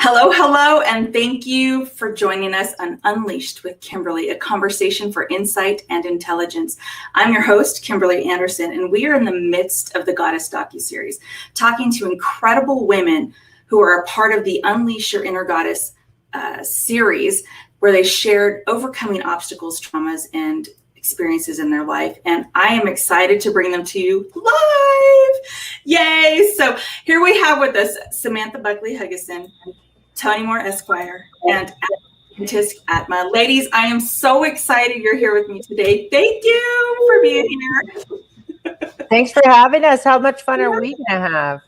Hello, hello, and thank you for joining us on Unleashed with Kimberly, a conversation for insight and intelligence. I'm your host, Kimberly Anderson, and we are in the midst of the Goddess docuseries, talking to incredible women who are a part of the Unleash Your Inner Goddess series, where they shared overcoming obstacles, traumas, and experiences in their life. And I am excited to bring them to you live. Yay! So here we have with us Samantha Buckley-Huggison, Tony Moore Esquire, and Tisk Atma. Ladies, I am so excited you're here with me today. Thank you for being here. Thanks for having us. How much fun are we going to have?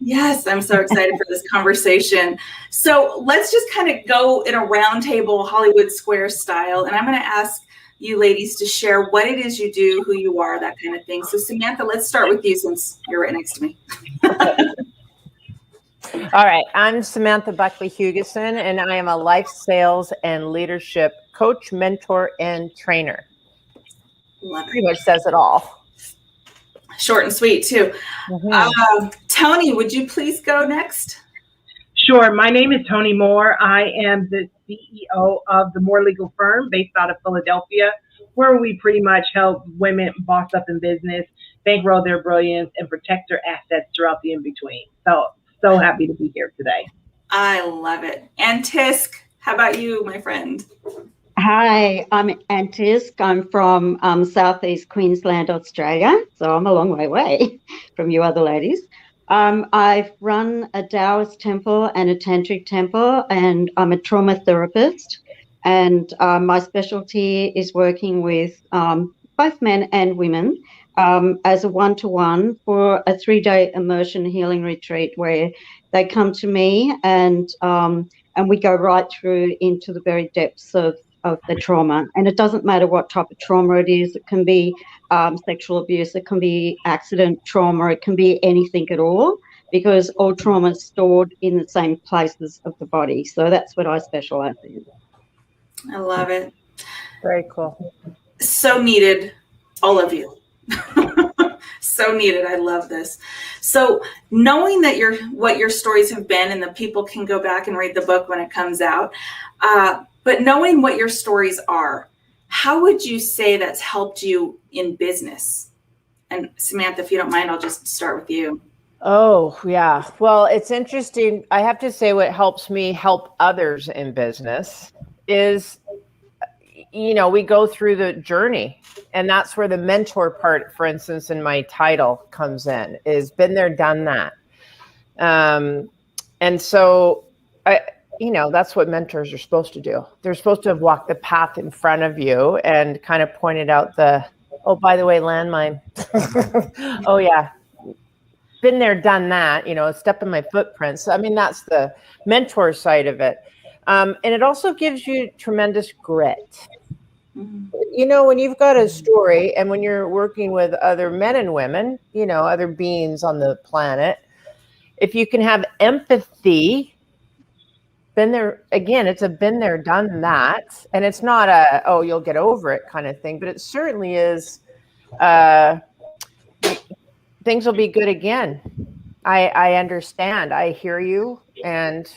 Yes, I'm so excited for this conversation. So let's just kind of go in a roundtable Hollywood Square style, and I'm going to ask you ladies to share what it is you do, who you are, that kind of thing. So Samantha, let's start with you since you're right next to me. All right. I'm Samantha Buckley-Huggison, and I am a life sales and leadership coach, mentor, and trainer. Love it. Pretty much says it all. Short and sweet, too. Mm-hmm. Tony, would you please go next? Sure. My name is Tony Moore. I am the CEO of the Moore Legal Firm based out of Philadelphia, where we pretty much help women boss up in business, bankroll their brilliance, and protect their assets throughout the in-between. So happy to be here today. I love it. And Tisk, how about you, my friend? Hi, I'm Ann Tisk. I'm from Southeast Queensland, Australia. So I'm a long way away from you other ladies. I've run a Taoist temple and a tantric temple, and I'm a trauma therapist. And my specialty is working with both men and women as a one-to-one for a 3-day immersion healing retreat where they come to me and we go right through into the very depths of the trauma. And it doesn't matter what type of trauma it is. It can be sexual abuse, it can be accident trauma, it can be anything at all, because all trauma is stored in the same places of the body. So that's what I specialize in. I love it. Very cool. So needed, all of you. So needed. I love this. So knowing that what your stories have been, and the people can go back and read the book when it comes out, but knowing what your stories are, how would you say that's helped you in business? And Samantha, if you don't mind, I'll just start with you. Oh, yeah. Well, it's interesting. I have to say what helps me help others in business is, we go through the journey, and that's where the mentor part, for instance, in my title comes in, is been there, done that. And so that's what mentors are supposed to do. They're supposed to have walked the path in front of you and kind of pointed out oh, by the way, landmine. Oh, yeah. Been there, done that, step in my footprints. I mean, that's the mentor side of it. And it also gives you tremendous grit. Mm-hmm. When you've got a story and when you're working with other men and women, other beings on the planet, if you can have empathy, been there, again, it's a been there, done that. And it's not you'll get over it kind of thing, but it certainly is, things will be good again. I understand. I hear you, and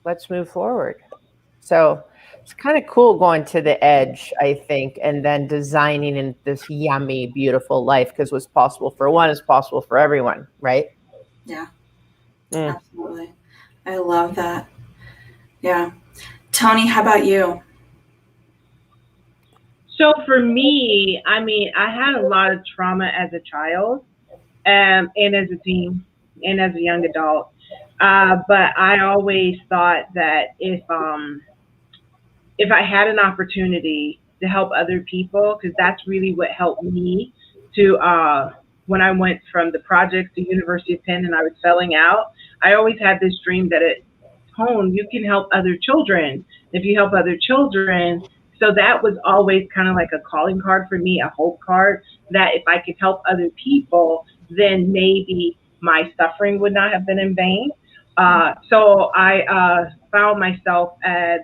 let's move forward. So it's kind of cool going to the edge, I think, and then designing in this yummy, beautiful life, because what's possible for one is possible for everyone, right? Yeah, Absolutely. I love that. Yeah. Tony, how about you? So for me, I had a lot of trauma as a child, and as a teen, and as a young adult. But I always thought that if I had an opportunity to help other people, because that's really what helped me to, when I went from the project to University of Penn and I was selling out, I always had this dream that at home, you can help other children. If you help other children, so that was always kind of like a calling card for me, a hope card, that if I could help other people, then maybe my suffering would not have been in vain. So I found myself as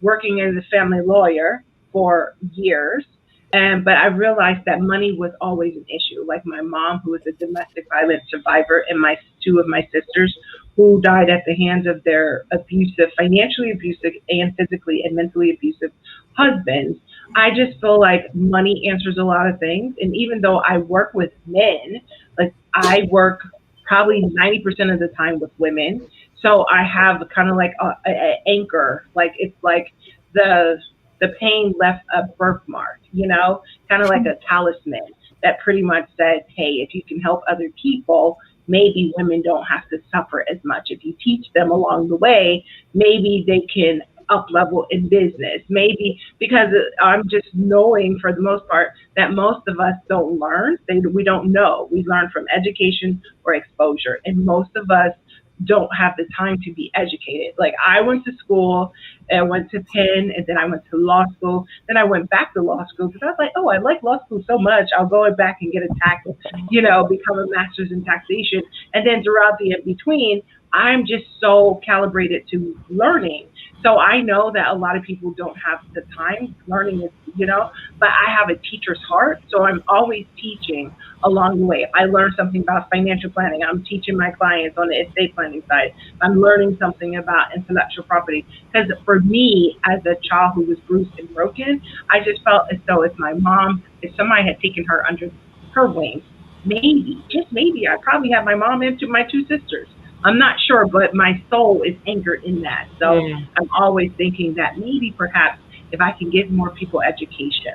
working as a family lawyer for years. But I realized that money was always an issue. Like my mom, who was a domestic violence survivor, and two of my sisters who died at the hands of their abusive, financially abusive and physically and mentally abusive husbands. I just feel like money answers a lot of things. And even though I work with men, like I work probably 90% of the time with women. So I have kind of like a anchor, like it's like the the pain left a birthmark, kind of like a talisman that pretty much says, hey, if you can help other people, maybe women don't have to suffer as much. If you teach them along the way, maybe they can up level in business. Maybe because I'm just knowing for the most part that most of us don't learn. We don't know. We learn from education or exposure. And most of us don't have the time to be educated. Like I went to school and I went to Penn and then I went to law school. Then I went back to law school because I was like, oh, I like law school so much. I'll go back and get a tax, become a master's in taxation. And then throughout the in between, I'm just so calibrated to learning. So I know that a lot of people don't have the time. Learning is, but I have a teacher's heart. So I'm always teaching along the way. If I learn something about financial planning, I'm teaching my clients on the estate planning side. I'm learning something about intellectual property. Because for me, as a child who was bruised and broken, I just felt as though if somebody had taken her under her wing, maybe, just maybe, I probably have my mom and my two sisters. I'm not sure, but my soul is anchored in that. So I'm always thinking that maybe perhaps if I can give more people education,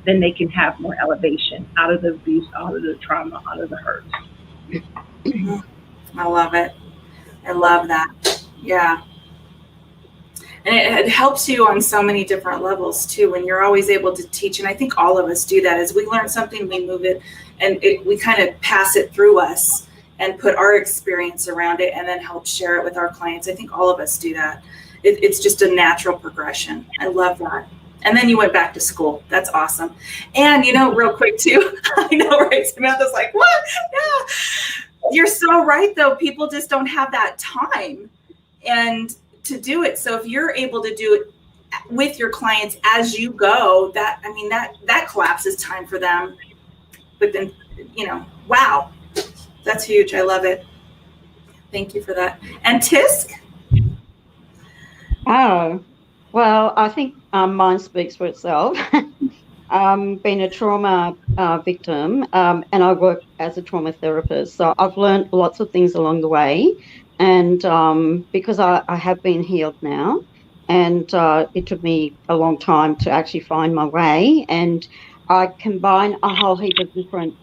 then they can have more elevation out of the abuse, out of the trauma, out of the hurt. I love it. I love that. Yeah. And it helps you on so many different levels too, when you're always able to teach. And I think all of us do that. As we learn something, we move it and we kind of pass it through us and put our experience around it and then help share it with our clients. I think all of us do that. It's just a natural progression. I love that. And then you went back to school. That's awesome. And, real quick too, I know, right? Samantha's like, what? Yeah. You're so right though. People just don't have that time and to do it. So if you're able to do it with your clients as you go, that collapses time for them. But then, wow. That's huge. I love it. Thank you for that. And Tisk? Oh, well, I think mine speaks for itself. Been a trauma victim, and I work as a trauma therapist. So I've learned lots of things along the way. And because I have been healed now, and it took me a long time to actually find my way. And I combine a whole heap of different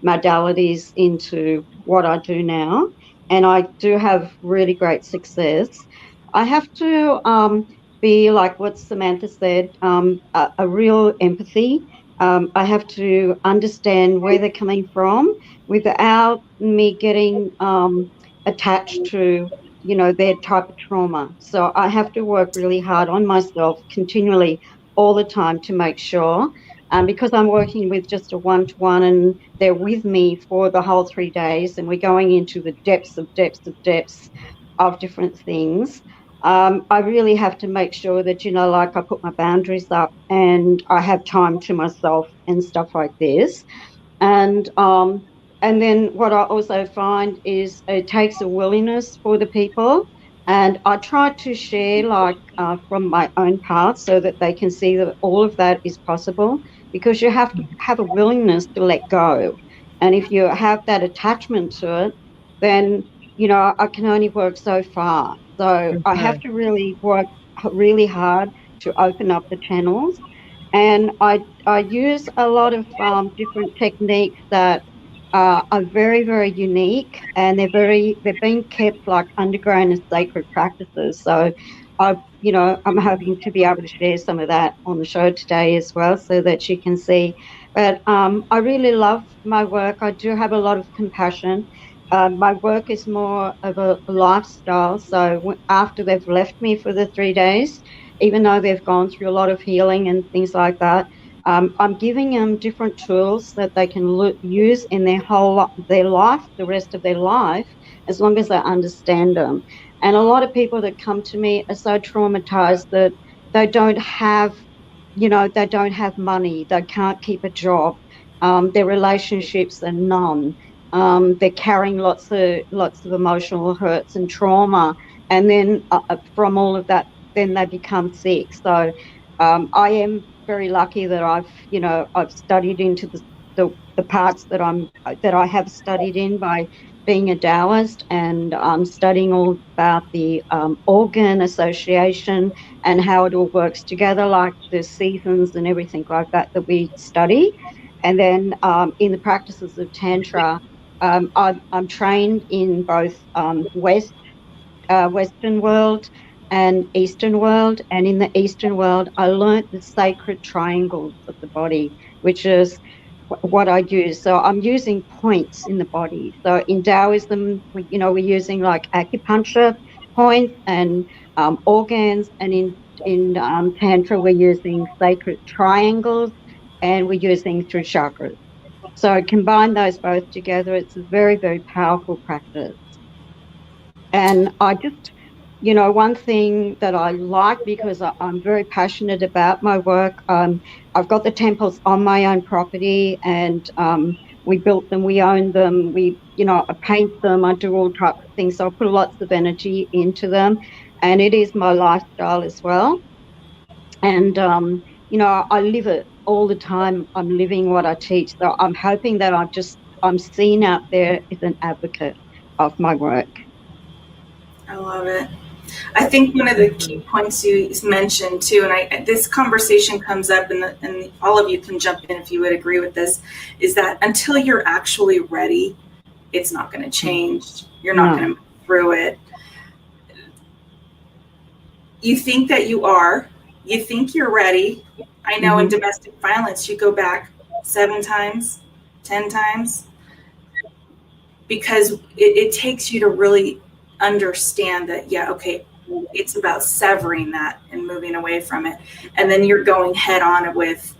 modalities into what I do now. And I do have really great success. I have to be like what Samantha said, a real empathy. I have to understand where they're coming from without me getting attached to, their type of trauma. So I have to work really hard on myself continually all the time to make sure, because I'm working with just a one-to-one and they're with me for the whole 3 days and we're going into the depths of different things. I really have to make sure that, like I put my boundaries up and I have time to myself and stuff like this. And then what I also find is it takes a willingness for the people. And I try to share from my own path so that they can see that all of that is possible, because you have to have a willingness to let go. And if you have that attachment to it, then, I can only work so far. So I have to really work really hard to open up the channels. And I use a lot of different techniques that are very, very unique, and they're being kept like underground and sacred practices. So I'm hoping to be able to share some of that on the show today as well, so that you can see. But I really love my work. I do have a lot of compassion. My work is more of a lifestyle. So after they've left me for the 3 days, even though they've gone through a lot of healing and things like that, I'm giving them different tools that they can use in their life, the rest of their life, as long as they understand them. And a lot of people that come to me are so traumatized that they don't have, they don't have money, they can't keep a job, their relationships are none. they're carrying lots of emotional hurts and trauma, and then from all of that, then they become sick. So I am very lucky that I've studied into the parts that I have studied in by being a Taoist, and studying all about the organ association and how it all works together, like the seasons and everything like that we study. And then in the practices of Tantra, I'm trained in both Western world and Eastern world. And in the Eastern world, I learnt the sacred triangles of the body, which is what I use. So I'm using points in the body. So in Taoism, we're using like acupuncture points and organs, and in Tantra, we're using sacred triangles, and we're using through chakras. So combine those both together, it's a very, very powerful practice. And I just, one thing that I like, because I'm very passionate about my work, I've got the temples on my own property, and we built them, we own them, I paint them, I do all types of things. So I put lots of energy into them, and it is my lifestyle as well. And, I live it all the time. I'm living what I teach. So I'm hoping that I'm seen out there as an advocate of my work. I love it. I think one of the key points you mentioned too, and this conversation comes up, and all of you can jump in if you would agree with this, is that until you're actually ready, it's not going to change. You're not going to move through it. You think that you are. You think you're ready. I know in domestic violence, you go back 7 times, 10 times, because it takes you to really understand that, yeah, okay, it's about severing that and moving away from it. And then you're going head on with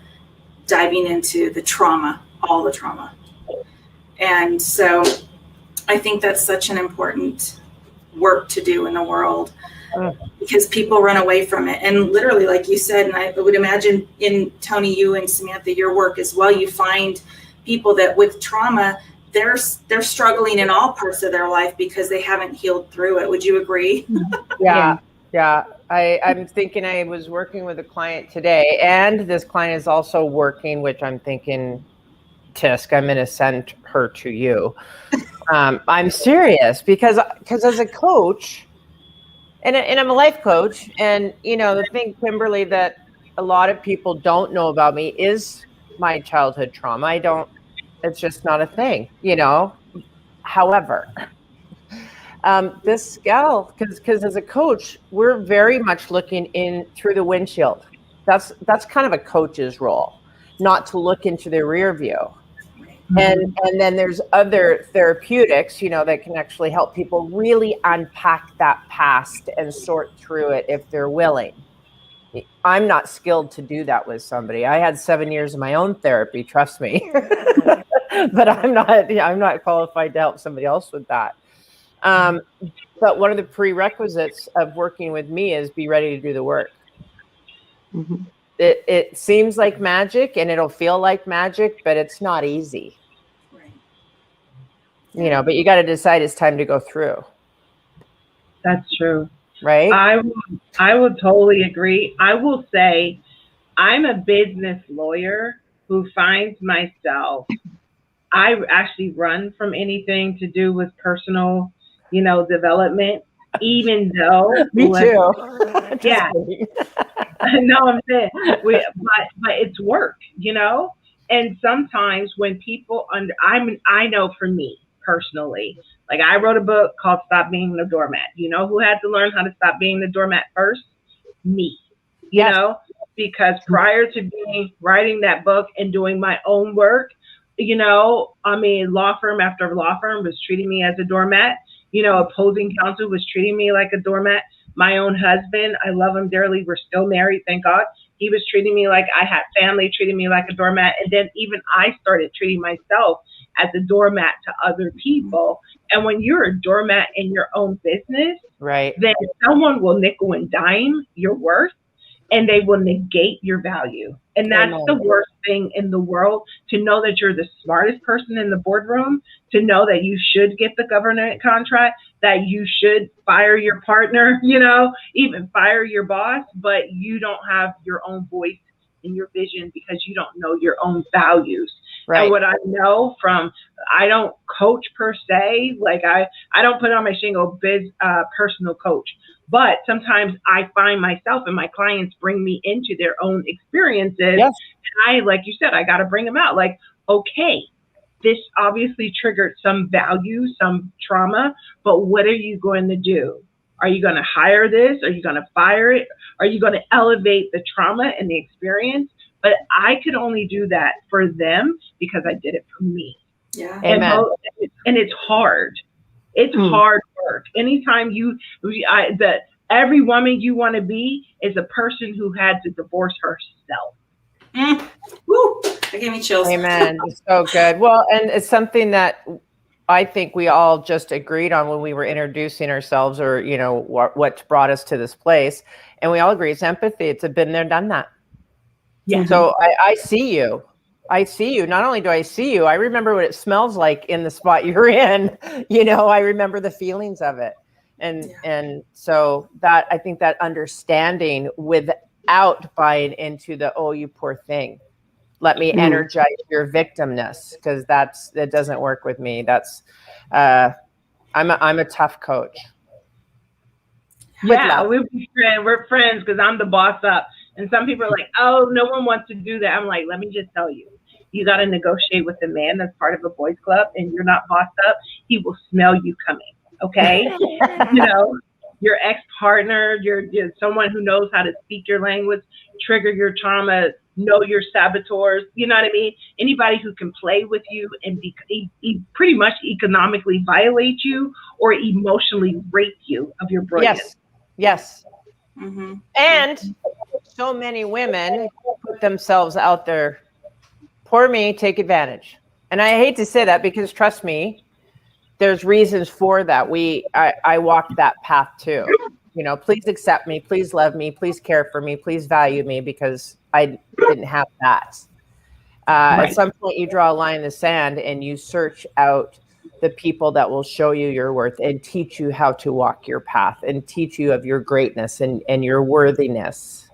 diving into the trauma, all the trauma. And so I think that's such an important work to do in the world, because people run away from it. And literally, like you said, and I would imagine in Tony, you and Samantha, your work as well, you find people that with trauma, they're struggling in all parts of their life because they haven't healed through it. Would you agree? Yeah. I'm thinking, I was working with a client today, and this client is also working, which I'm thinking, Tisk, I'm going to send her to you. I'm serious, because as a coach, and I'm a life coach, and the thing, Kimberly, that a lot of people don't know about me is my childhood trauma. It's just not a thing, However, this gal, because as a coach, we're very much looking in through the windshield. That's kind of a coach's role, not to look into the rear view. And then there's other therapeutics, that can actually help people really unpack that past and sort through it if they're willing. I'm not skilled to do that with somebody. I had 7 years of my own therapy, trust me. But I'm not qualified to help somebody else with that. But one of the prerequisites of working with me is be ready to do the work. Mm-hmm. It seems like magic, and it'll feel like magic, but it's not easy. Right. But you got to decide it's time to go through. That's true. Right? I will totally agree. I will say I'm a business lawyer who finds myself, I actually run from anything to do with personal, development, even though. Me too. Yeah. No, I'm saying, but it's work, and sometimes when people I know for me personally, like I wrote a book called Stop Being the Doormat. You know who had to learn how to stop being the doormat first? Me, because prior to writing that book and doing my own work, law firm after law firm was treating me as a doormat. Opposing counsel was treating me like a doormat. My own husband, I love him dearly. We're still married, thank God. He was treating me like I had family, treating me like a doormat. And then even I started treating myself as a doormat to other people. And when you're a doormat in your own business, right, then someone will nickel and dime your worth. and they will negate your value. And that's Amen. the worst thing in the world, to know that you're the smartest person in the boardroom, to know that you should get the government contract, that you should fire your partner, even fire your boss, but you don't have your own voice in your vision because you don't know your own values. Right. And what I know from, I don't coach per se, like I don't put on my shingle personal coach. But sometimes I find myself and my clients bring me into their own experiences. Yes. And like you said, I got to bring them out. Like, okay, this obviously triggered some value, some trauma, but what are you going to do? Are you going to hire this? Are you going to fire it? Are you going to elevate the trauma and the experience? But I could only do that for them because I did it for me. Yeah. Amen. And it's hard. It's hard work. Anytime every woman you want to be is a person who had to divorce herself. Woo, that gave me chills. Amen. It's so good. Well, and it's something that I think we all just agreed on when we were introducing ourselves, or, what brought us to this place. And we all agree it's empathy. It's a been there, done that. Yeah. So I see you. I see you. Not only do I see you, I remember what it smells like in the spot you're in. I remember the feelings of it. And so that, I think that understanding without buying into the, oh, you poor thing, let me energize your victimness, because that doesn't work with me. That's I'm a tough coach. Yeah, we're friends because I'm the boss up. And some people are like, oh, no one wants to do that. I'm like, let me just tell you, you got to negotiate with the man that's part of a boys club, and you're not bossed up. He will smell you coming. Okay. Your ex-partner, you're someone who knows how to speak your language, trigger your trauma, know your saboteurs. You know what I mean? Anybody who can play with you and pretty much economically violate you or emotionally rape you of your brilliance. Yes. Mm-hmm. And so many women put themselves out there. Poor me, take advantage. And I hate to say that, because trust me, there's reasons for that. I walked that path too. Please accept me, please love me, please care for me, please value me, because I didn't have that. At some point you draw a line in the sand and you search out the people that will show you your worth and teach you how to walk your path and teach you of your greatness and your worthiness.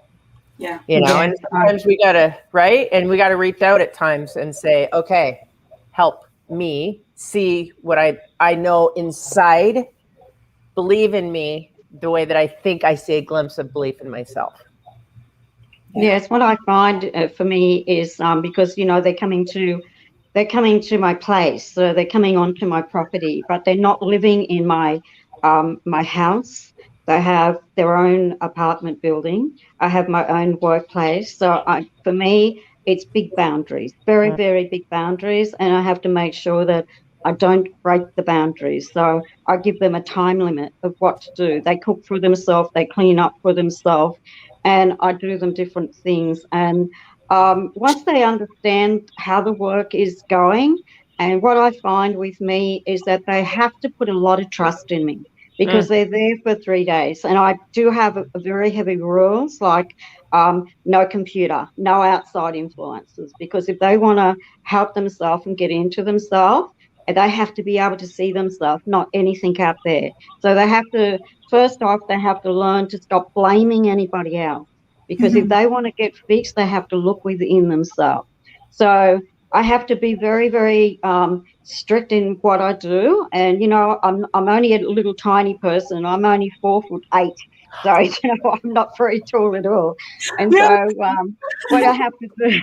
Yeah. And sometimes we gotta, right? And we gotta reach out at times and say, okay, help me see what I know inside, believe in me the way that I think I see a glimpse of belief in myself. Yes, what I find for me is because they're coming to my place, so they're coming onto my property, but they're not living in my house. They have their own apartment building. I have my own workplace. So for me, it's big boundaries, very, very big boundaries, and I have to make sure that I don't break the boundaries. So I give them a time limit of what to do. They cook for themselves, they clean up for themselves, and I do them different things. And once they understand how the work is going, and what I find with me is that they have to put a lot of trust in me, because they're there for 3 days. And I do have a very heavy rules, like no computer, no outside influences, because if they want to help themselves and get into themselves, they have to be able to see themselves, not anything out there. So they have to, first off, they have to learn to stop blaming anybody else, because if they want to get fixed, they have to look within themselves. So I have to be very, very strict in what I do. And, I'm only a little tiny person. I'm only 4'8". So, I'm not very tall at all. And so what I have to do...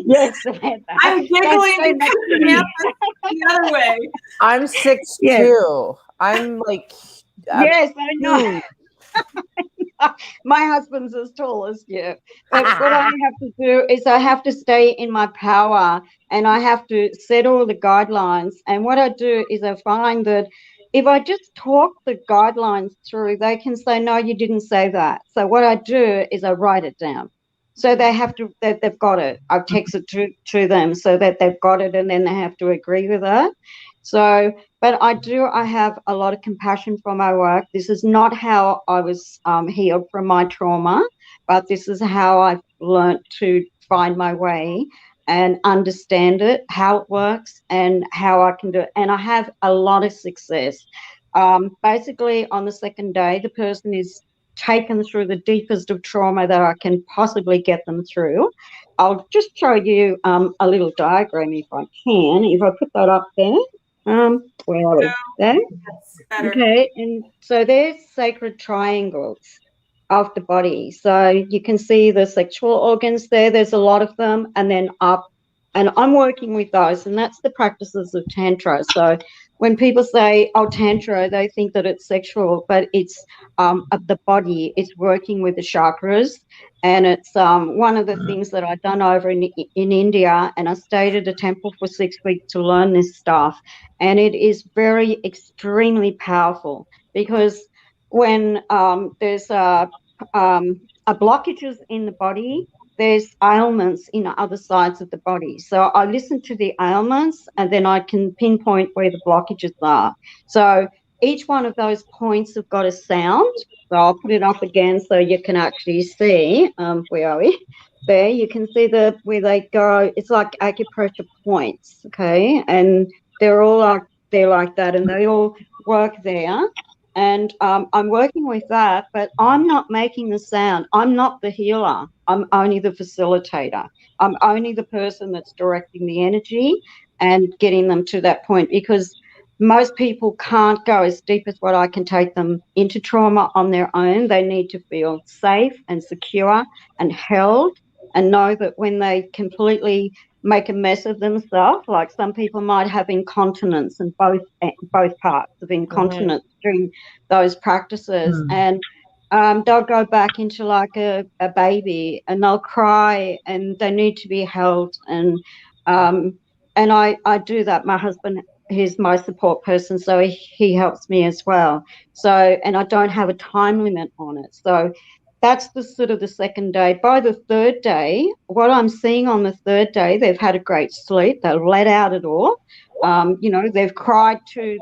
Yes, Samantha. I'm giggling the other way. I'm 6'2". Yes. I'm like... yes, I know. My husband's as tall as you. But what I have to do is I have to stay in my power, and I have to set all the guidelines. And what I do is I find that if I just talk the guidelines through, they can say, no, you didn't say that. So what I do is I write it down. So they've got it. I text it to them so that they've got it, and then they have to agree with it. So, but I have a lot of compassion for my work. This is not how I was healed from my trauma, but this is how I've learnt to find my way and understand it, how it works, and how I can do it. And I have a lot of success. Basically, on the second day, the person is taken through the deepest of trauma that I can possibly get them through. I'll just show you a little diagram if I can. If I put that up there. Where are we? There? That's better. Okay, and so there's sacred triangles of the body. So you can see the sexual organs there. There's a lot of them, and then up. And I'm working with those, and that's the practices of Tantra. So when people say, oh, Tantra, they think that it's sexual, but it's of the body. It's working with the chakras. And it's one of the things that I've done over in India, and I stayed at a temple for 6 weeks to learn this stuff. And it is very extremely powerful, because when there's blockages in the body, there's ailments in other sides of the body. So I listen to the ailments, and then I can pinpoint where the blockages are. So each one of those points have got a sound. So I'll put it up again so you can actually see. Where are we? There, you can see where they go. It's like acupressure points, okay? And they're all like that, and they all work there. And I'm working with that, but I'm not making the sound. I'm not the healer. I'm only the facilitator. I'm only the person that's directing the energy and getting them to that point, because most people can't go as deep as what I can take them into trauma on their own. They need to feel safe and secure and held, and know that when they completely make a mess of themselves, like some people might have incontinence, and both parts of incontinence during those practices, and they'll go back into like a baby, and they'll cry, and they need to be held. And I do that. My husband, he's my support person, so he helps me as well. So, and I don't have a time limit on it. So that's the sort of the second day. By the third day, what I'm seeing on the third day, they've had a great sleep. They've let out it all. They've cried till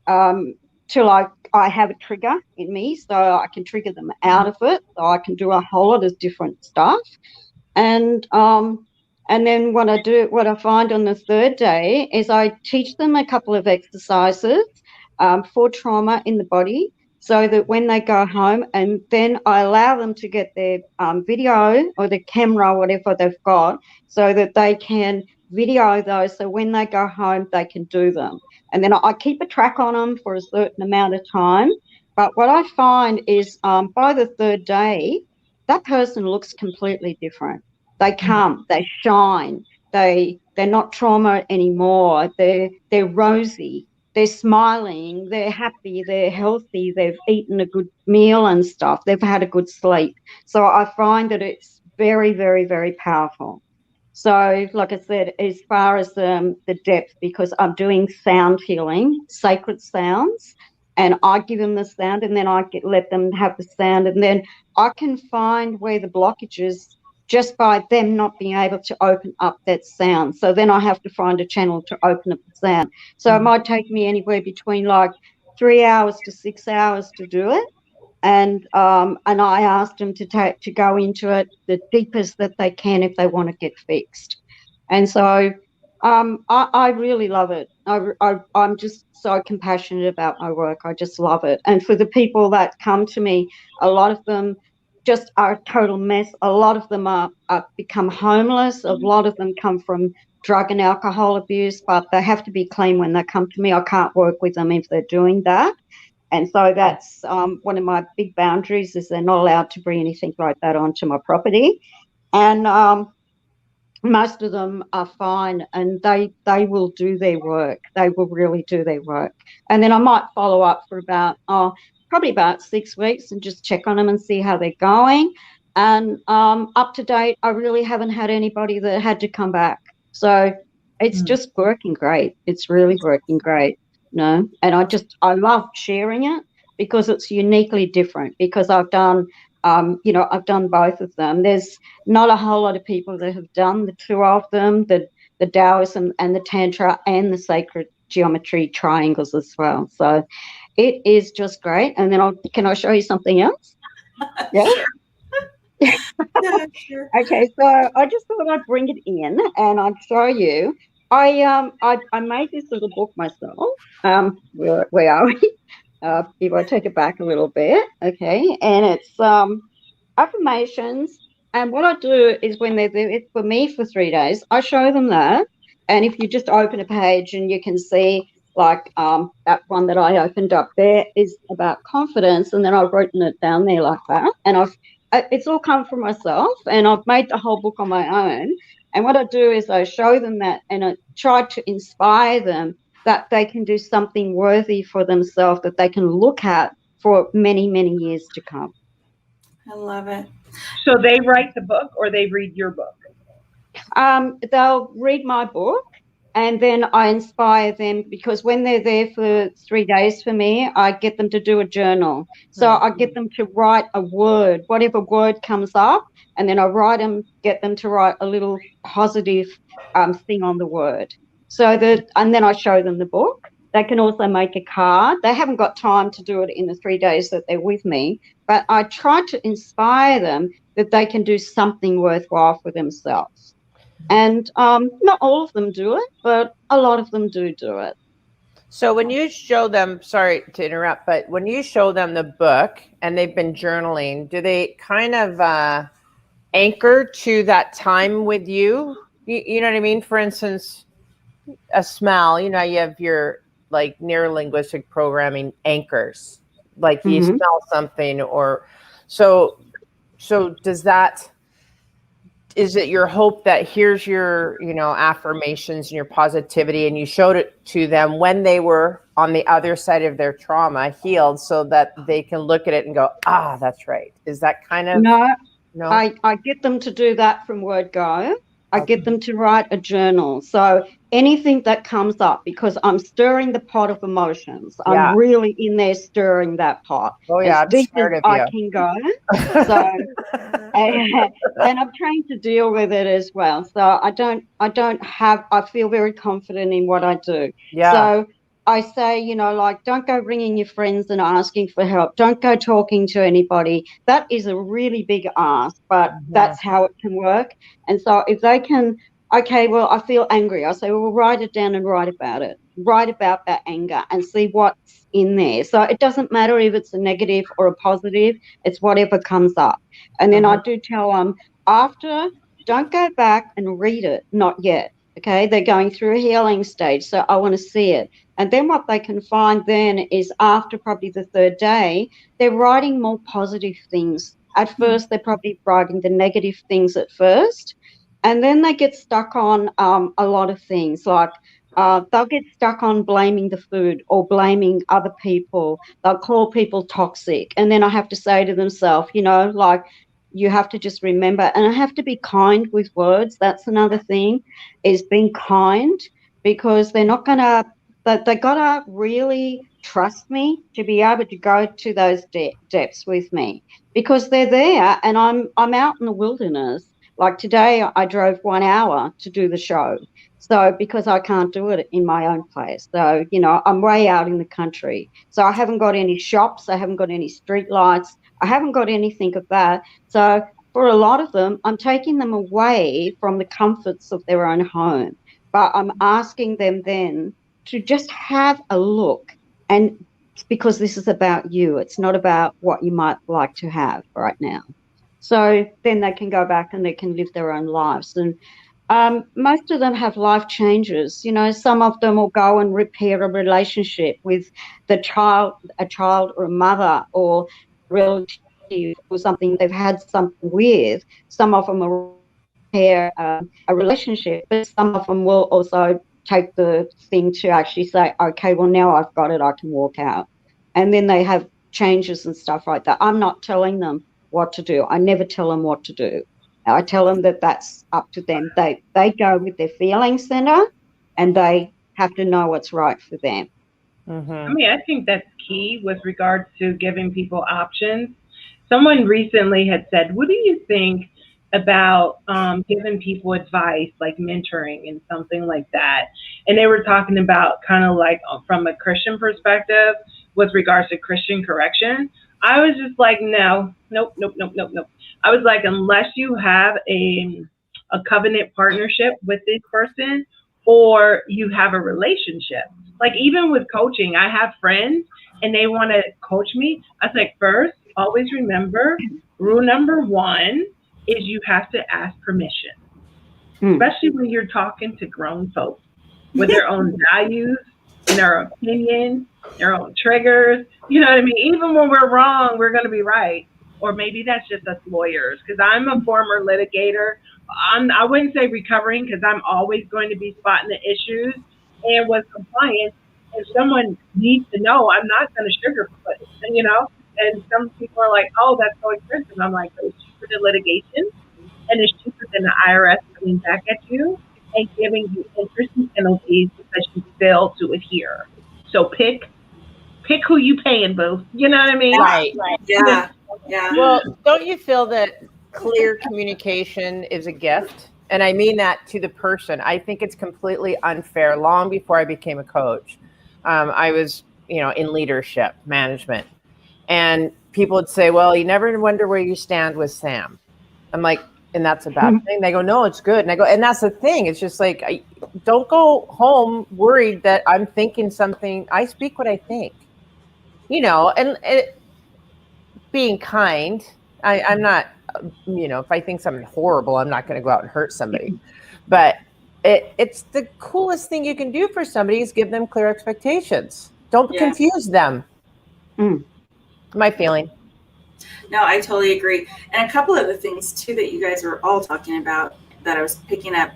I have a trigger in me, so I can trigger them out of it. So I can do a whole lot of different stuff. And then what I find on the third day is I teach them a couple of exercises for trauma in the body, so that when they go home, and then I allow them to get their video or the camera, whatever they've got, so that they can video those, so when they go home they can do them. And then I keep a track on them for a certain amount of time. But what I find is by the third day, that person looks completely different. They come, they shine, they're not trauma anymore. They're rosy, they're smiling, they're happy, they're healthy, they've eaten a good meal and stuff, they've had a good sleep. So I find that it's very, very, very powerful. So, like I said, as far as the depth, because I'm doing sound healing, sacred sounds, and I give them the sound, and then let them have the sound, and then I can find where the blockage is just by them not being able to open up that sound. So then I have to find a channel to open up the sound. So it might take me anywhere between like 3 hours to 6 hours to do it. And I asked them to go into it the deepest that they can if they want to get fixed. And so I really love it. I'm just so compassionate about my work. I just love it. And for the people that come to me, a lot of them just are a total mess. A lot of them are become homeless. A lot of them come from drug and alcohol abuse, but they have to be clean when they come to me. I can't work with them if they're doing that. And so that's one of my big boundaries, is they're not allowed to bring anything like that onto my property. And most of them are fine, and they will do their work. They will really do their work. And then I might follow up for probably about 6 weeks and just check on them and see how they're going. And up to date, I really haven't had anybody that had to come back. So it's just working great. It's really working great. And I love sharing it, because it's uniquely different, because I've done both of them. There's not a whole lot of people that have done the two of them, the Taoism and the Tantra and the sacred geometry triangles as well. So it is just great. And then can I show you something else? Yeah. Sure. Yeah, sure. Okay, so I just thought I'd bring it in and I'd show you. I made this little book myself. Where are we? If I take it back a little bit, okay, and it's affirmations. And what I do is when they're there for me for 3 days, I show them that. And if you just open a page and you can see like that one that I opened up there is about confidence, and then I've written it down there like that. And it's all come from myself, and I've made the whole book on my own. And what I do is I show them that, and I try to inspire them that they can do something worthy for themselves that they can look at for many, many years to come. I love it. So they write the book or they read your book? They'll read my book, and then I inspire them, because when they're there for 3 days for me, I get them to do a journal. So I get them to write a word, whatever word comes up, and then I get them to write a little positive thing on the word. And then I show them the book. They can also make a card. They haven't got time to do it in the 3 days that they're with me, but I try to inspire them that they can do something worthwhile for themselves. And not all of them do it, but a lot of them do it. So when you show them, sorry to interrupt, but when you show them the book and they've been journaling, do they kind of anchor to that time with you? You know what I mean? For instance, a smell, you have your like neuro-linguistic programming anchors, like you smell something, or so is it your hope that here's your, affirmations and your positivity, and you showed it to them when they were on the other side of their trauma, healed, so that they can look at it and go, that's right? Is that kind of... No, No? I get them to do that from word go. I get them to write a journal. So anything that comes up, because I'm stirring the pot of emotions. Yeah. I'm really in there stirring that pot. Oh, yeah, as I'm deep scared as of you. I can go. So and I'm trying to deal with it as well. So I feel very confident in what I do. Yeah. So I say, don't go ringing your friends and asking for help. Don't go talking to anybody. That is a really big ask, but that's how it can work. And so if they can, okay, well, I feel angry. I say, well, write it down and write about it. Write about that anger and see what's in there. So it doesn't matter if it's a negative or a positive. It's whatever comes up. And then I do tell them after, don't go back and read it. Not yet. Okay, they're going through a healing stage, so I want to see it. And then what they can find then is after probably the 3rd day, they're writing more positive things. At first, they're probably writing the negative things at first, and then they get stuck on a lot of things, like they'll get stuck on blaming the food or blaming other people. They'll call people toxic, and then I have to say to themselves, you have to just remember, and I have to be kind with words. That's another thing, is being kind, because they're not going to, they got to really trust me to be able to go to those depths with me, because they're there and I'm out in the wilderness. Like today, I drove 1 hour to do the show. So because I can't do it in my own place. So, I'm way out in the country. So I haven't got any shops. I haven't got any street lights. I haven't got anything of that. So for a lot of them, I'm taking them away from the comforts of their own home. But I'm asking them then to just have a look. And because this is about you, it's not about what you might like to have right now. So then they can go back and they can live their own lives. And most of them have life changes. Some of them will go and repair a relationship with a child or a mother or relative or something they've had something with. Some of them will repair a relationship, but some of them will also take the thing to actually say, okay, well, now I've got it, I can walk out. And then they have changes and stuff like that. I'm not telling them what to do. I never tell them what to do. I tell them that that's up to them. They go with their feeling center, and they have to know what's right for them. I think that's key with regards to giving people options. Someone recently had said, what do you think about giving people advice, like mentoring and something like that. And they were talking about kind of like from a Christian perspective with regards to Christian correction. I was just like, no, nope, nope, nope, nope, nope. I was like, unless you have a covenant partnership with this person or you have a relationship. Like even with coaching, I have friends and they want to coach me. I was like, first, always remember, rule number one is you have to ask permission, especially when you're talking to grown folks with their own values and their opinions, their own triggers. You know what I mean? Even when we're wrong, we're going to be right. Or maybe that's just us lawyers, because I'm a former litigator. I wouldn't say recovering, because I'm always going to be spotting the issues. And with compliance, if someone needs to know, I'm not going to sugarcoat it, you know? And some people are like, oh, that's so expensive. I'm like, it's cheaper than litigation, and it's cheaper than the IRS coming back at you and giving you interest and penalties because you fail to adhere. So pick who you paying, boo. You know what I mean? Right. Yeah. Yeah. Well, don't you feel that clear communication is a gift? And I mean that to the person. I think it's completely unfair. Long before I became a coach, I was, in leadership, management. And people would say, well, you never wonder where you stand with Sam. I'm like, and that's a bad thing. They go, no, it's good. And I go, and that's the thing. It's just like, don't go home worried that I'm thinking something. I speak what I think, and being kind. I'm not, if I think something horrible, I'm not going to go out and hurt somebody. But it's the coolest thing you can do for somebody is give them clear expectations. Don't confuse them. My feeling. No, I totally agree. And a couple of the things too that you guys were all talking about that I was picking up,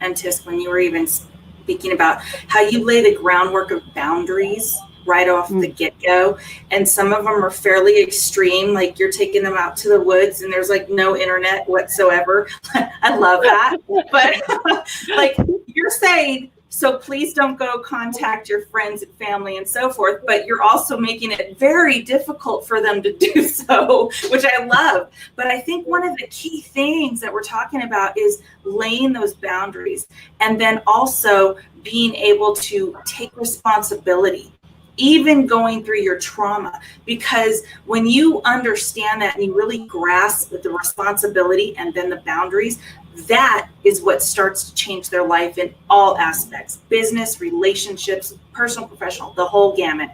and Tisk, when you were even speaking about how you lay the groundwork of boundaries right off the get-go, and some of them are fairly extreme, like you're taking them out to the woods and there's like no internet whatsoever. I love that. But like you're saying, so please don't go contact your friends and family and so forth, but you're also making it very difficult for them to do so, which I love. But I think one of the key things that we're talking about is laying those boundaries, and then also being able to take responsibility, even going through your trauma, because when you understand that and you really grasp the responsibility and then the boundaries, that is what starts to change their life in all aspects: business, relationships, personal, professional, the whole gamut.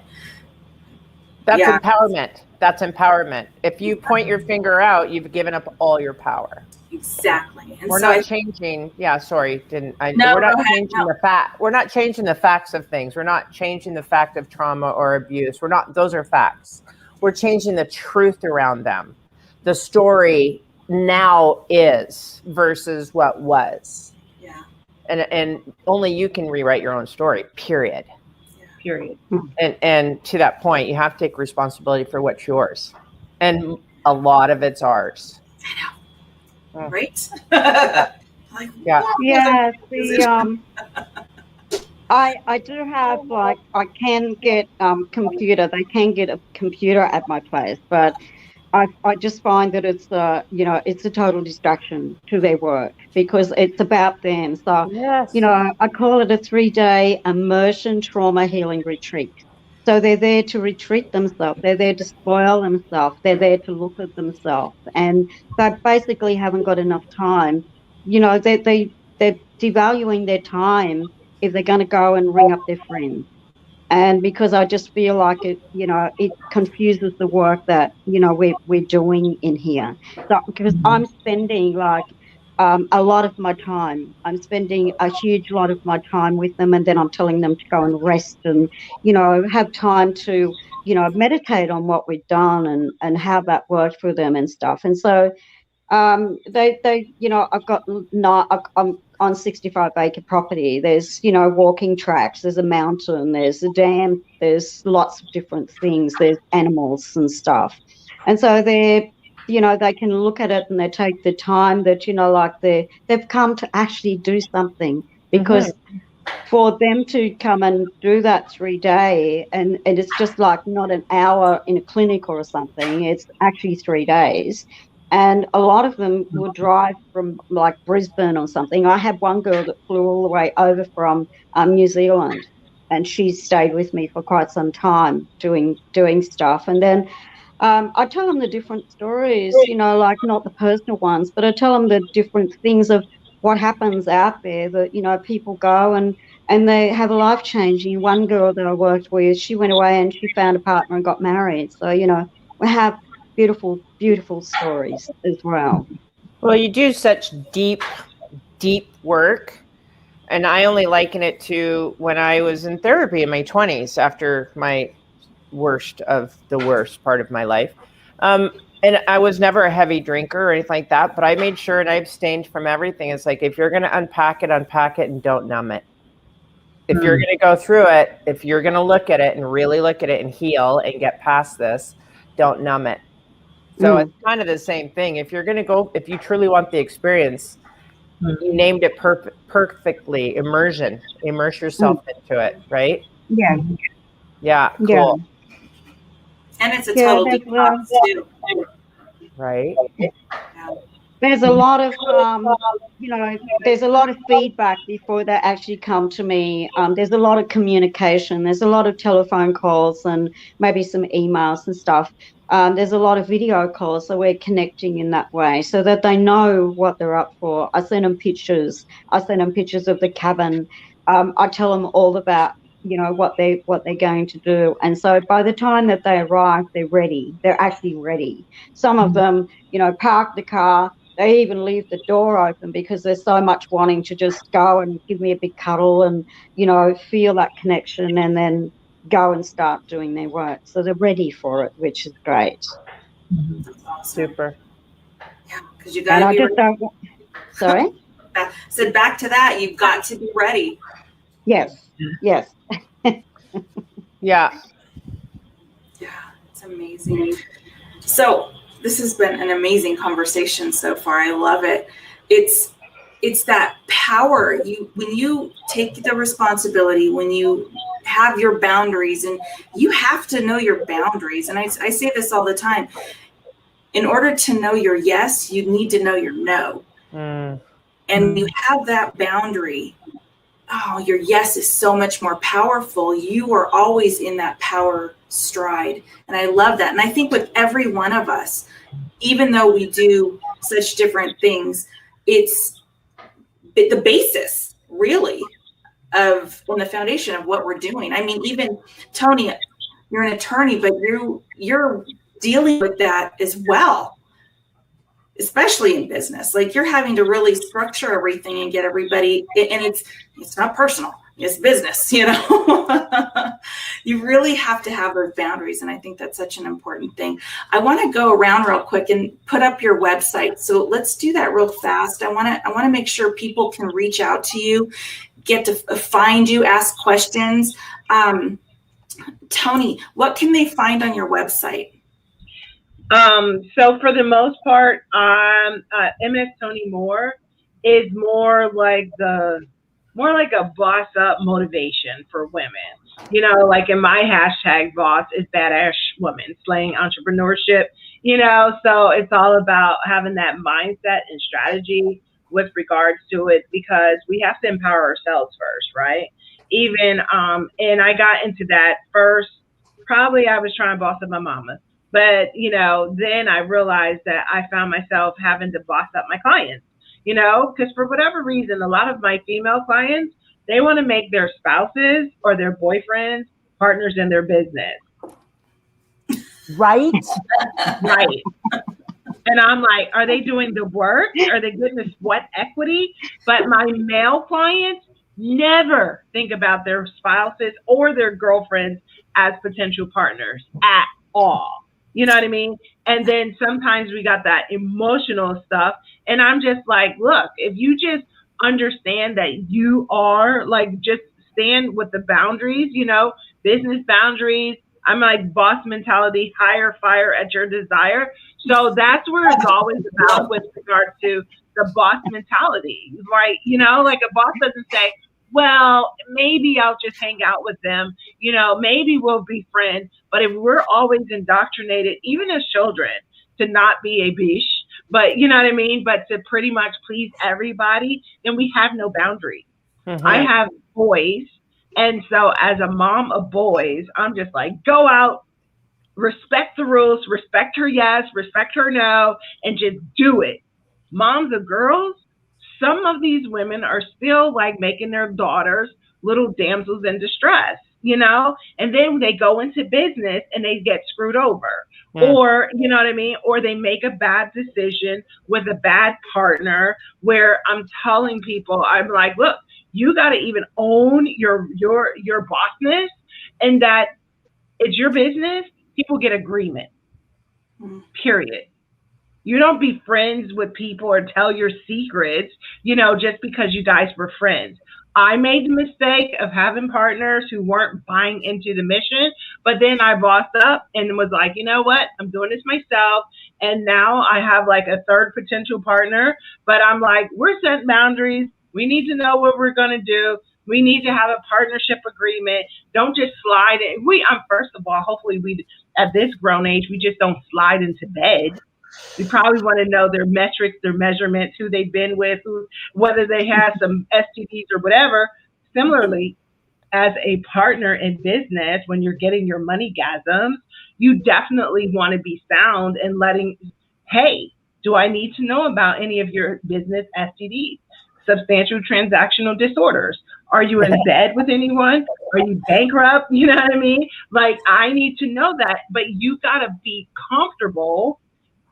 That's empowerment. That's empowerment. If you point your finger out, you've given up all your power. Exactly. And we're so not changing. Yeah, sorry, didn't I? No, we're not changing the fact. We're not changing the facts of things. We're not changing the fact of trauma or abuse. We're not. Those are facts. We're changing the truth around them. The story now is versus what was. Yeah. And only you can rewrite your own story. Period. Yeah. Period. And to that point, you have to take responsibility for what's yours, and a lot of it's ours. I know. Right? Like, yeah. Yeah. I do have, like, I can get computer. They can get a computer at my place, but I just find that it's it's a total distraction to their work because it's about them. So yes. I call it a 3-day immersion trauma healing retreat. So they're there to retreat themselves. They're there to spoil themselves. They're there to look at themselves, and they basically haven't got enough time. They're devaluing their time if they're going to go and ring up their friends. And because I just feel like it confuses the work that we're doing in here. So because I'm spending a lot of my time. I'm spending a huge lot of my time with them, and then I'm telling them to go and rest and, have time to, meditate on what we've done and how that worked for them and stuff. And so they I'm on 65-acre property. There's, walking tracks, there's a mountain, there's a dam, there's lots of different things, there's animals and stuff. And so they can look at it and they take the time that, they've come to actually do something, because for them to come and do that 3-day, and it's just like not an hour in a clinic or something, it's actually 3 days. And a lot of them will drive from like Brisbane or something. I had one girl that flew all the way over from New Zealand, and she stayed with me for quite some time doing stuff. And then I tell them the different stories, like not the personal ones, but I tell them the different things of what happens out there that, people go and they have a life changing. One girl that I worked with, she went away and she found a partner and got married. So, we have beautiful, beautiful stories as well. Well, you do such deep, deep work. And I only liken it to when I was in therapy in my 20s after my worst of the worst part of my life. And I was never a heavy drinker or anything like that, but I made sure and I abstained from everything. It's like, if you're going to unpack it and don't numb it. If you're going to go through it, if you're going to look at it and really look at it and heal and get past this, don't numb it. So it's kind of the same thing. If you're going to go, if you truly want the experience, you named it perfectly, immersion. Immerse yourself into it, right? Yeah. Yeah, cool. Yeah. And it's a total detox too. Right. Yeah. There's a lot of, there's a lot of feedback before they actually come to me. There's a lot of communication. There's a lot of telephone calls and maybe some emails and stuff. There's a lot of video calls, so we're connecting in that way so that they know what they're up for. I send them pictures. I send them pictures of the cabin. I tell them all about, what they're going to do. And so by the time that they arrive, they're ready. They're actually ready. Some of them, park the car. They even leave the door open because there's so much wanting to just go and give me a big cuddle and, feel that connection and then go and start doing their work. So they're ready for it, which is great. Super. Yeah, because you got to be ready. Sorry? So back to that, you've got to be ready. Yes. Yes. Yeah. Yeah, it's amazing. So this has been an amazing conversation so far. I love it. It's that power. When you take the responsibility, when you have your boundaries, and you have to know your boundaries. And I say this all the time. In order to know your yes, you need to know your no. And you have that boundary. Oh, your yes is so much more powerful. You are always in that power stride. And I love that. And I think with every one of us, even though we do such different things, it's the basis really of the foundation of what we're doing. I mean, even Tony, you're an attorney, but you're dealing with that as well, especially in business. Like, you're having to really structure everything and get everybody, and it's not personal, it's business, You really have to have those boundaries. And I think that's such an important thing. I want to go around real quick and put up your website. So let's do that real fast. I want to make sure people can reach out to you, get to find you, ask questions. Tony, what can they find on your website? So for the most part, MS Tony Moore is more like a boss up motivation for women. Like in my hashtag boss is badass woman, slaying entrepreneurship, so it's all about having that mindset and strategy with regards to it, because we have to empower ourselves first, right? Even, and I got into that first, probably I was trying to boss up my mama. But, then I realized that I found myself having to boss up my clients, because for whatever reason, a lot of my female clients, they want to make their spouses or their boyfriends partners in their business. Right? Right. And I'm like, are they doing the work? Are they getting the sweat equity? But my male clients never think about their spouses or their girlfriends as potential partners at all. You know what I mean? And then sometimes we got that emotional stuff. And I'm just like, look, if you just understand that you are like, just stand with the boundaries, business boundaries. I'm like boss mentality, hire, fire at your desire. So that's where it's always about with regard to the boss mentality, right? Like a boss doesn't say, well, maybe I'll just hang out with them. Maybe we'll be friends. But if we're always indoctrinated, even as children, to not be a biche, but you know what I mean? But to pretty much please everybody, then we have no boundaries. I have boys. And so as a mom of boys, I'm just like, go out, respect the rules, respect her yes, respect her no, and just do it. Moms of girls, some of these women are still like making their daughters little damsels in distress, you know, and then they go into business and they get screwed over. Or, you know what I mean? Or they make a bad decision with a bad partner where I'm telling people, I'm like, look, you got to even own your bossness, and that it's your business. People get agreement, period. You don't be friends with people or tell your secrets, you know, just because you guys were friends. I made the mistake of having partners who weren't buying into the mission, but then I bossed up and was like, you know what? I'm doing this myself. And now I have like a third potential partner, but I'm like, we're setting boundaries. We need to know what we're going to do. We need to have a partnership agreement. Don't just slide in. First of all, hopefully at this grown age, we just don't slide into bed. We probably want to know their metrics, their measurements, who they've been with, whether they have some STDs or whatever. Similarly, as a partner in business, when you're getting your money gasms, you definitely want to be sound and hey, do I need to know about any of your business STDs? Substantial transactional disorders. Are you in bed with anyone? Are you bankrupt? You know what I mean? Like, I need to know that, but you got to be comfortable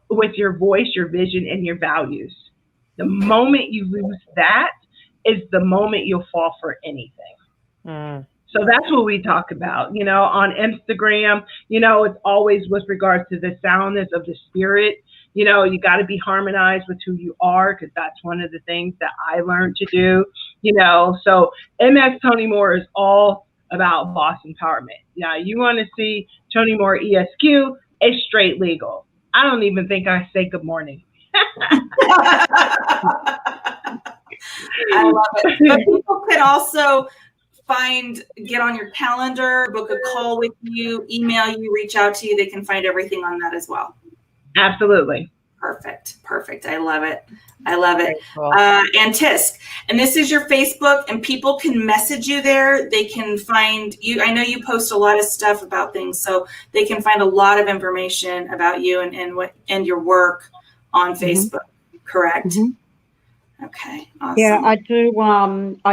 with your voice, your vision, and your values. The moment you lose that is the moment you'll fall for anything. So that's what we talk about, you know, on Instagram. You know, it's always with regards to the soundness of the spirit. You know, you got to be harmonized with who you are, because that's one of the things that I learned to do, you know. So MS Tony Moore is all about boss empowerment. Yeah, you want to see Tony Moore ESQ, it's straight legal. I don't even think I say good morning. I love it. But people could also get on your calendar, book a call with you, email you, reach out to you. They can find everything on that as well. Absolutely. Perfect. I love it. Cool. And Tisk, and this is your Facebook, and people can message you there. They can find you. I know you post a lot of stuff about things, so they can find a lot of information about you and your work on Facebook. Correct? Okay. Awesome. Yeah, I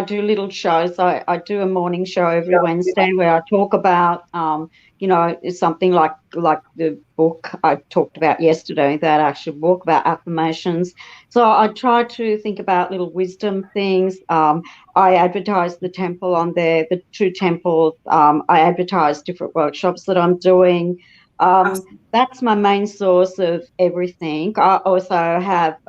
do little shows. I do a morning show every Wednesday where I talk about you know, something like the book I talked about yesterday, that actual book about affirmations. So I try to think about little wisdom things. I advertise the temple on there, the 2 temples. I advertise different workshops that I'm doing. That's my main source of everything. I also have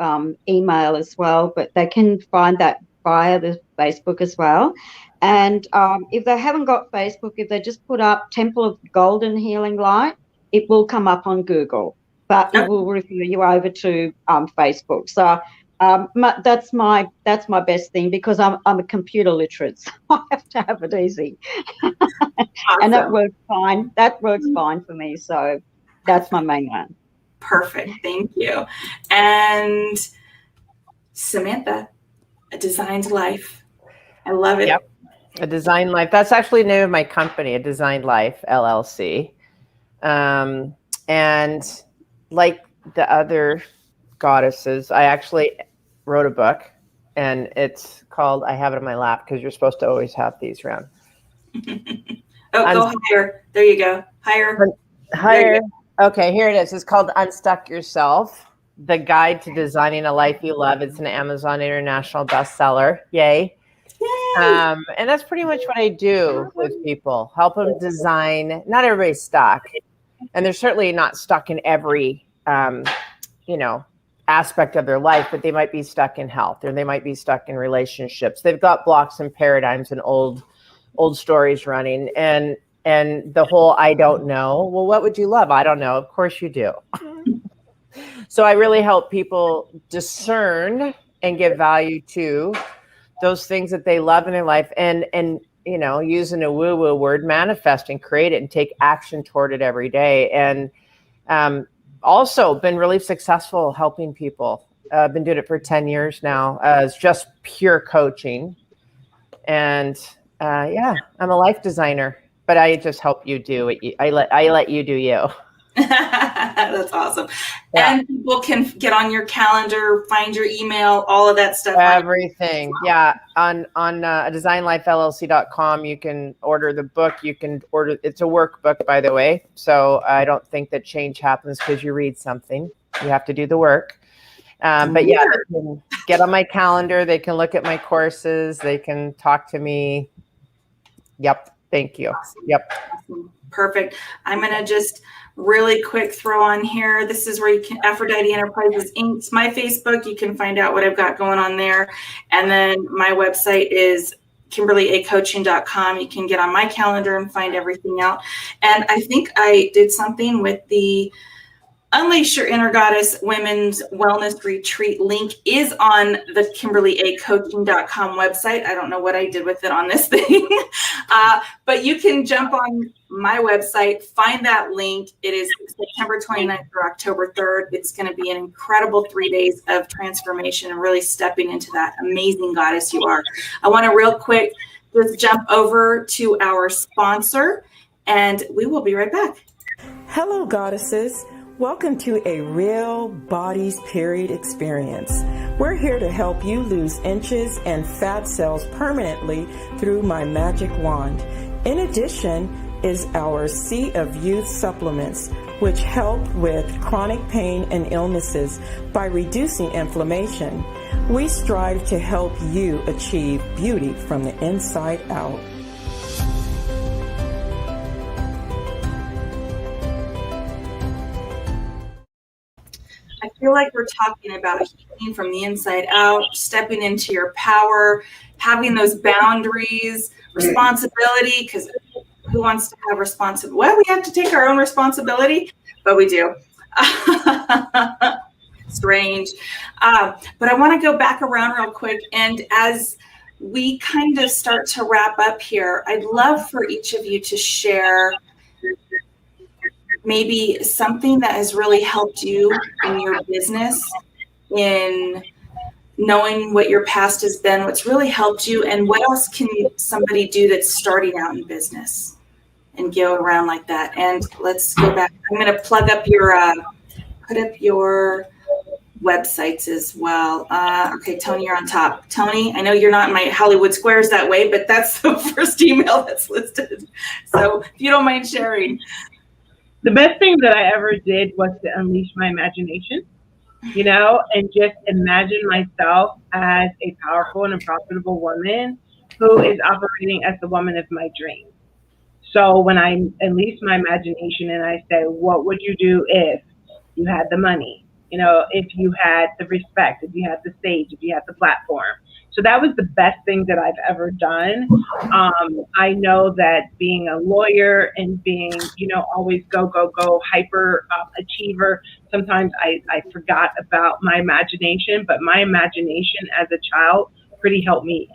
email as well, but they can find that via the Facebook as well. And if they haven't got Facebook, if they just put up Temple of Golden Healing Light, it will come up on Google, but it will refer you over to Facebook. So that's my best thing, because I'm a computer literate, so I have to have it easy. And that works fine. That works fine for me. So that's my main one. Perfect. Thank you. And Samantha, A Designed Life. I love it. Yep. A Designed Life. That's actually the name of my company, A Designed Life, LLC. And like the other goddesses, I actually wrote a book, and it's called, I have it in my lap, because you're supposed to always have these around. Go higher. There you go. Higher. Okay, here it is. It's called Unstuck Yourself, The Guide to Designing a Life You Love. It's an Amazon International bestseller. Yay. And that's pretty much what I do with people. Help them design. Not everybody's stuck. And they're certainly not stuck in every, you know, aspect of their life, but they might be stuck in health, or they might be stuck in relationships. They've got blocks and paradigms and old stories running. And the whole, I don't know. Well, what would you love? I don't know. Of course you do. So I really help people discern and give value to those things that they love in their life, and you know, using a woo-woo word, manifest and create it and take action toward it every day. And also been really successful helping people. I've been doing it for 10 years now as just pure coaching. And yeah, I'm a life designer, but I just help you do it. I let you do you. That's awesome. Yeah. And people can get on your calendar, find your email, all of that stuff. Everything. Yeah. On designlifellc.com, you can order the book. You can order, it's a workbook, by the way. So I don't think that change happens because you read something. You have to do the work. But yeah, they can get on my calendar. They can look at my courses. They can talk to me. Yep. Thank you. Awesome. Yep. Awesome. Perfect. I'm going to just really quick throw on here. This is where you can, Aphrodite Enterprises Inc. It's my Facebook. You can find out what I've got going on there. And then my website is KimberlyAcoaching.com. You can get on my calendar and find everything out. And I think I did something with the Unleash Your Inner Goddess Women's Wellness Retreat link is on the KimberlyAcoaching.com website. I don't know what I did with it on this thing, but you can jump on my website, find that link. It is September 29th through October 3rd. It's going to be an incredible 3 days of transformation and really stepping into that amazing goddess you are. I want to real quick just jump over to our sponsor, and we will be right back. Hello, goddesses. Welcome to a Real Bodies Period experience. We're here to help you lose inches and fat cells permanently through my magic wand. In addition is our Sea of Youth supplements, which help with chronic pain and illnesses by reducing inflammation. We strive to help you achieve beauty from the inside out. I feel like we're talking about healing from the inside out, stepping into your power, having those boundaries, responsibility, because who wants to have responsibility? Well, we have to take our own responsibility, but we do. Strange. But I want to go back around real quick. And as we kind of start to wrap up here, I'd love for each of you to share maybe something that has really helped you in your business, in knowing what your past has been, what's really helped you, and what else can somebody do that's starting out in business and go around like that. And let's go back. I'm going to plug up your, put up your websites as well. Okay, Tony, you're on top. Tony, I know you're not in my Hollywood Squares that way, but that's the first email that's listed. So if you don't mind sharing. The best thing that I ever did was to unleash my imagination, you know, and just imagine myself as a powerful and a profitable woman who is operating as the woman of my dreams. So when I unleash my imagination and I say, what would you do if you had the money? You know, if you had the respect, if you had the stage, if you had the platform. So that was the best thing that I've ever done. I know that being a lawyer and being, you know, always go, hyper achiever, sometimes I forgot about my imagination, but my imagination as a child pretty helped me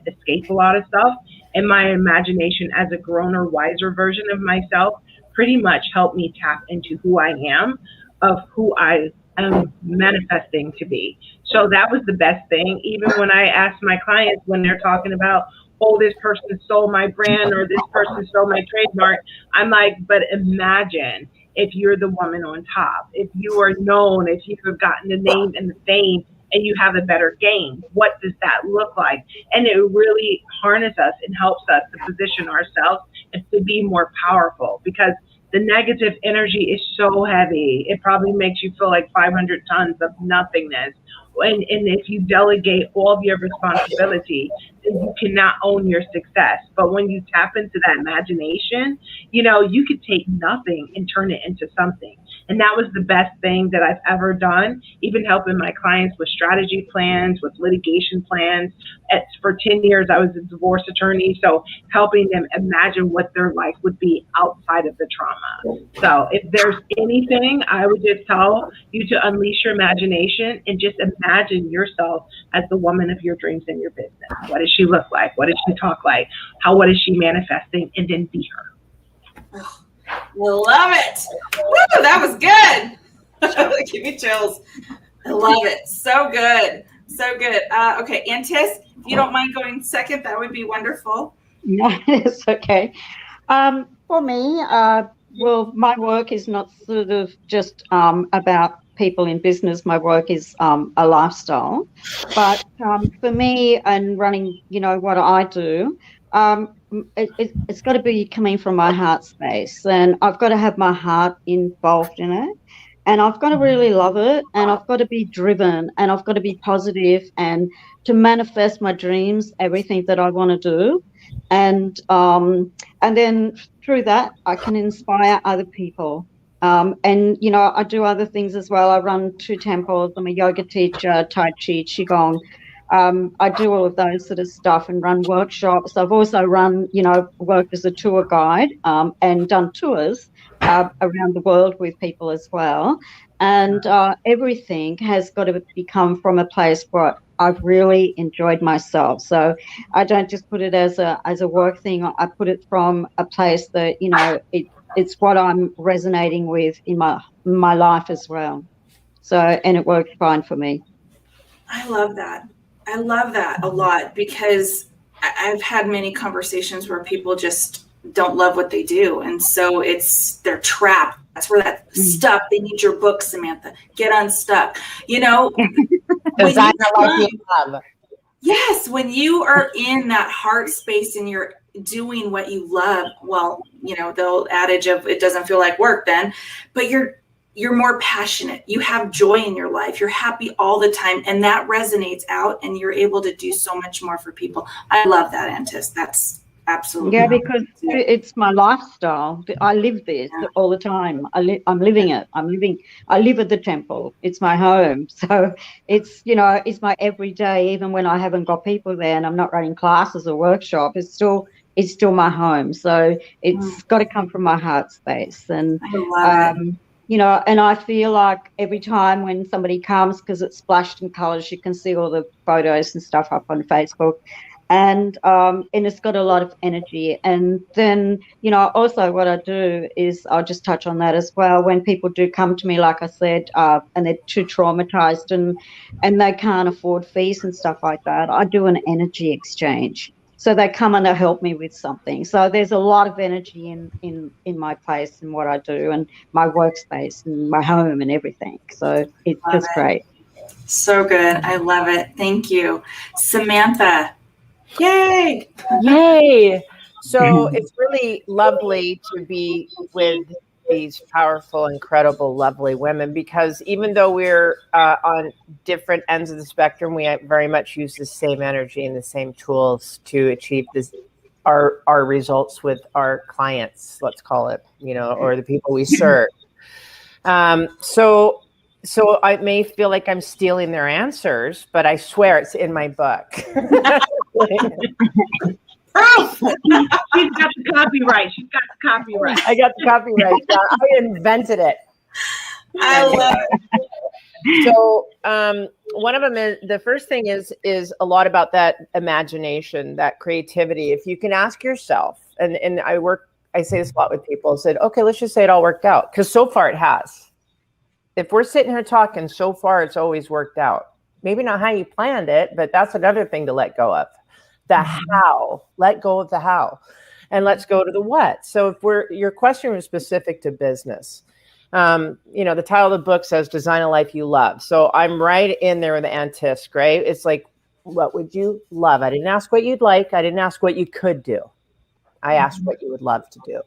escape a lot of stuff. And my imagination as a growner, wiser version of myself pretty much helped me tap into who I am, of who I am manifesting to be. So that was the best thing. Even when I ask my clients, when they're talking about, oh, this person stole my brand or this person stole my trademark, I'm like, but imagine if you're the woman on top, if you are known, if you've gotten the name and the fame and you have a better game, what does that look like? And it really harnesses us and helps us to position ourselves and to be more powerful, because the negative energy is so heavy. It probably makes you feel like 500 tons of nothingness. And if you delegate all of your responsibility, then you cannot own your success. But when you tap into that imagination, you know, you could take nothing and turn it into something. And that was the best thing that I've ever done, even helping my clients with strategy plans, with litigation plans. For 10 years, I was a divorce attorney, so helping them imagine what their life would be outside of the trauma. So if there's anything, I would just tell you to unleash your imagination and just imagine yourself as the woman of your dreams in your business. What does she look like? What does she talk like? What is she manifesting? And then be her. Oh, I love it. Woo, that was good. Give me chills. I love it. So good. So good. Okay, Antis, if you don't mind going second, that would be wonderful. No, it's okay. For me, well, my work is not sort of just about people in business. My work is a lifestyle. But for me, and running, what I do, it's got to be coming from my heart space, and I've got to have my heart involved in it. And I've got to really love it, and I've got to be driven, and I've got to be positive, and to manifest my dreams, everything that I want to do, and then through that I can inspire other people. And I do other things as well. I run 2 temples. I'm a yoga teacher, Tai Chi, Qigong. I do all of those sort of stuff and run workshops. I've also worked as a tour guide and done tours around the world with people as well. And everything has got to become from a place where I've really enjoyed myself. So I don't just put it as a work thing. I put it from a place that, it's what I'm resonating with in my life as well. So, and it works fine for me. I love that. I love that a lot, because I've had many conversations where people just don't love what they do. And so they're trapped. That's where that stuck. They need your book, Samantha. Get unstuck. Design a life you love. Yes, when you are in that heart space and you're doing what you love, well, the old adage of it doesn't feel like work then, but you're more passionate. You have joy in your life. You're happy all the time, and that resonates out, and you're able to do so much more for people. I love that, Antis. That's absolutely because it's my lifestyle. I live this all the time. I'm living it. I live at the temple. It's my home. So it's my everyday. Even when I haven't got people there and I'm not running classes or workshop, it's still my home. So it's got to come from my heart space. And I love it. And I feel like every time when somebody comes, because it's splashed in colors, you can see all the photos and stuff up on Facebook. And it's got a lot of energy. And then, also what I do is I'll just touch on that as well. When people do come to me, like I said, and they're too traumatized and they can't afford fees and stuff like that, I do an energy exchange. So they come and they help me with something. So there's a lot of energy in my place and what I do, and my workspace and my home and everything. So it's just great. So good. I love it. Thank you. Samantha. Yay! So it's really lovely to be with these powerful, incredible, lovely women, because even though we're on different ends of the spectrum, we very much use the same energy and the same tools to achieve our results with our clients, let's call it, or the people we serve. So I may feel like I'm stealing their answers, but I swear it's in my book. She's got the copyright. I got the copyright. I invented it. I love it. So one of them is, the first thing is a lot about that imagination, that creativity. If you can ask yourself, and I say this a lot with people, I said, okay, let's just say it all worked out, because so far it has. If we're sitting here talking, so far it's always worked out. Maybe not how you planned it, but that's another thing to let go of. The how. Let go of the how. And let's go to the what. So if your question was specific to business, the title of the book says Design a Life You Love. So I'm right in there with the Antis, right? It's like, what would you love? I didn't ask what you'd like. I didn't ask what you could do. I asked what you would love to do.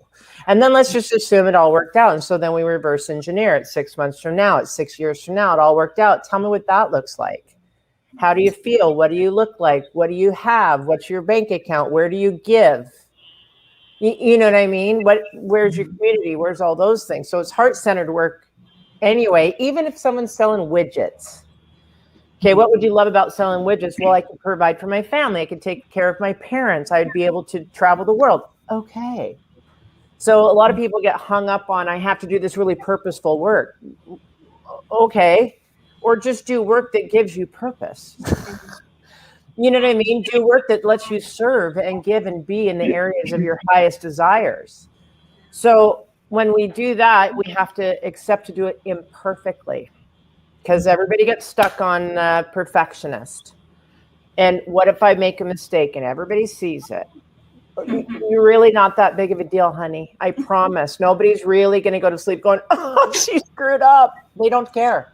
And then let's just assume it all worked out. And so then we reverse engineer it. 6 months from now, it's 6 years from now, it all worked out. Tell me what that looks like. How do you feel? What do you look like? What do you have? What's your bank account? Where do you give? You know what I mean? Where's your community? Where's all those things? So it's heart-centered work anyway, even if someone's selling widgets. Okay, what would you love about selling widgets? Well, I could provide for my family. I could take care of my parents. I'd be able to travel the world. Okay. So a lot of people get hung up on, I have to do this really purposeful work. Okay. Or just do work that gives you purpose. You know what I mean? Do work that lets you serve and give and be in the areas of your highest desires. So when we do that, we have to accept to do it imperfectly, because everybody gets stuck on perfectionist. And what if I make a mistake and everybody sees it? You're really not that big of a deal, honey. I promise. Nobody's really going to go to sleep going, oh, she screwed up. They don't care.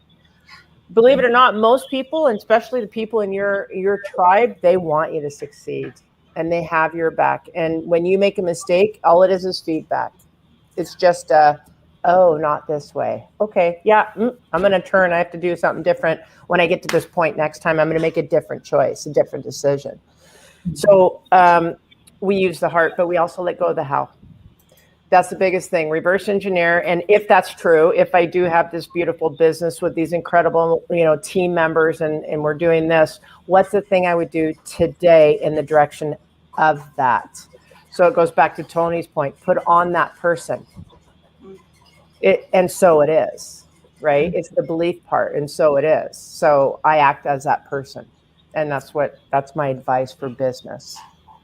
Believe it or not, most people, and especially the people in your tribe, they want you to succeed and they have your back. And when you make a mistake, all it is feedback. It's just oh, not this way. Okay, yeah, I'm going to turn. I have to do something different. When I get to this point next time, I'm going to make a different choice, a different decision. So we use the heart, but we also let go of the how. That's the biggest thing. Reverse engineer. And if that's true, if I do have this beautiful business with these incredible, team members, and we're doing this, what's the thing I would do today in the direction of that? So it goes back to Tony's point, put on that person. And so it is, right? It's the belief part. And so it is. So I act as that person. And that's my advice for business.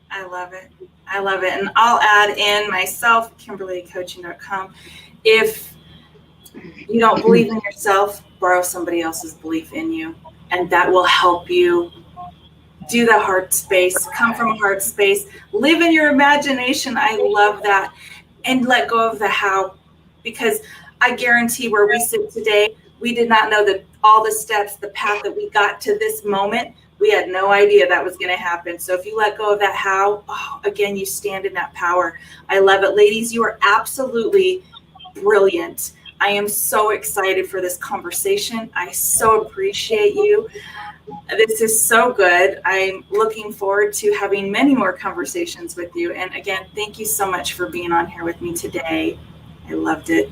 I love it. I love it. And I'll add in myself, KimberlyCoaching.com. If you don't believe in yourself, borrow somebody else's belief in you. And that will help you do the heart space, come from a heart space, live in your imagination. I love that. And let go of the how, because I guarantee where we sit today, we did not know that all the steps, the path that we got to this moment, we had no idea that was going to happen. So if you let go of that how, again, you stand in that power. I love it. Ladies, you are absolutely brilliant. I am so excited for this conversation. I so appreciate you. This is so good. I'm looking forward to having many more conversations with you. And again, thank you so much for being on here with me today. I loved it.